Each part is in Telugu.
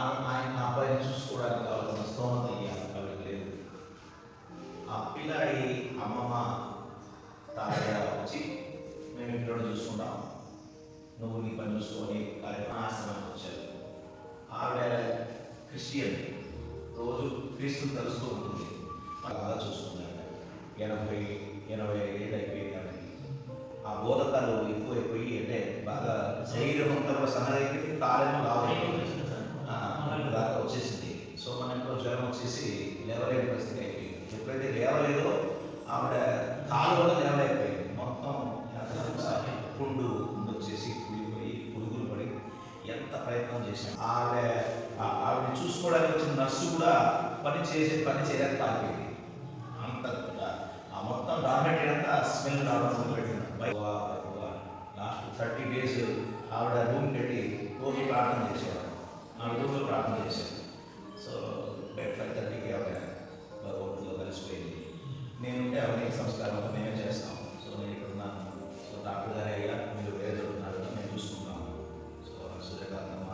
ఆయన ఆ అబ్బాయిని చూసుకోవడానికి కావాల్సిన స్తోమత ఇవ్వాలి, ఆవిడకి లేదు. ఆ పిల్లాడి అమ్మమ్మ తాతయ్య వచ్చి మేము ఇంట్లో చూసుకుంటాం, నువ్వు నీ పని చూసుకొని కార్యక్రమం ఆశ్రమానికి వచ్చారు. ఆవిడ క్రిస్టియన్, రోజు క్రీస్తుని కలుస్తూ ఉంటుంది, బాగా చూసుకున్నాడు. 80 ఏళ్ళు అయిపోయింది ఆవిడకి. ఆ బోధకాలు ఎక్కువైపోయి అంటే బాగా శరీరం అంతా కూడా సన్నగైపోయింది, కాలేమో లావైపోయింది, దాకా వచ్చేసింది. సో మన ఇంట్లో జ్వరం వచ్చేసి లేవలేని పరిస్థితి అయిపోయింది. ఎప్పుడైతే లేవలేదో ఆవిడ కాలు వల్ల లేవలేకపోయింది. మొత్తం పుండు వచ్చేసి కుడిపోయి పురుగులు పడి ఎంత ప్రయత్నం చేశాం. ఆవిడని చూసుకోవడానికి వచ్చిన నర్సు కూడా పని చేయడానికి కాలిపోయింది. అంత ఆ మొత్తం డాక్యుమెంటరీ అంతా స్మెల్ రావడం మొదలుపెట్టింది. లాస్ట్ 30 days ఆవిడ రూమ్ పెట్టి రోజు ప్రార్థన చేసేవాడు, 4 రోజులు ప్రార్థన చేశాడు. సో 5:30కి ఆవిడ భగవంతులో కలిసిపోయింది. నేనుంటే అవన్నీ సంస్కారం మేమే చేస్తాం. సో నేను ఇక్కడ ఉన్నాను. సో డాక్టర్ గారు అయ్యా మీరు వేరే చదువుతున్నారు, మేము చూసుకుంటాము. సో సూర్యకాంతమ్మ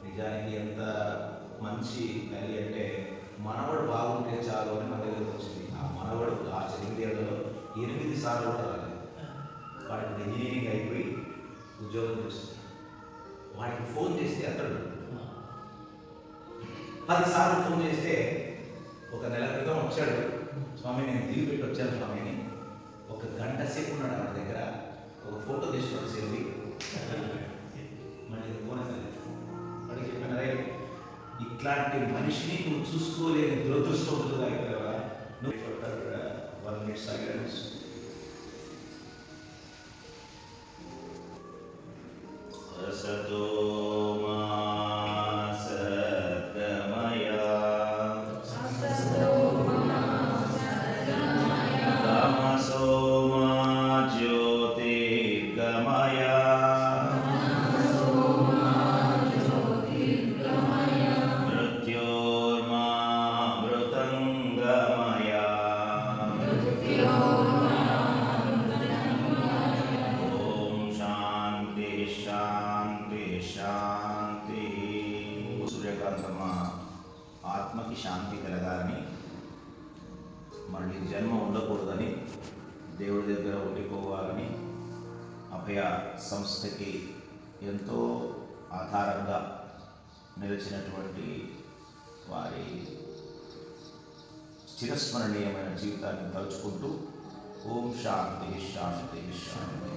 నిజానికి ఎంత మంచి తల్లి అంటే మనవడు బాగుంటే చాలు అని మన దగ్గరకు వచ్చింది. ఆ మనవడు ఆ 8 ఏళ్లలో 8 సార్లు కూడా రాలేదు. వాడికి ఇంజనీరింగ్ అయిపోయి ఉద్యోగం చేస్తున్నాడు. వాడికి ఫోన్ చేస్తే అతడు 10 సార్లు ఫోన్ చేస్తే ఒక నెల క్రితం వచ్చాడు, స్వామి నేను లీవ్ పెట్టి వచ్చాను స్వామిని. 1 గంట సేపు ఉన్నాడు ఆవిడ దగ్గర, ఒక ఫోటో తీసుకున్నాడు సెల్ఫీ. మళ్ళీ ఫోన్ అసలు వాడికి చెప్పిన రే ఇట్లాంటి మనిషిని నువ్వు చూసుకోలేని దురదృష్టవంతులుగా అయిపోయావా నువ్వు. 1 minute silence. సతో మా సద్గమయ తమసో మా జ్యోతిర్గమయ మృత్యోర్మా మృతంగమయ ఓం శాంతి శాంతి శాంతి. సూర్యకాంతమ్మ ఆత్మకి శాంతి కలగాలని, మళ్ళీ జన్మ ఉండకూడదని, దేవుడి దగ్గర ఉండిపోవాలని అభయ సంస్థకి ఎంతో ఆధారంగా నిలిచినటువంటి వారి చిరస్మరణీయమైన జీవితాన్ని తలుచుకుంటూ ఓం శాంతి శాంతి శాంతి.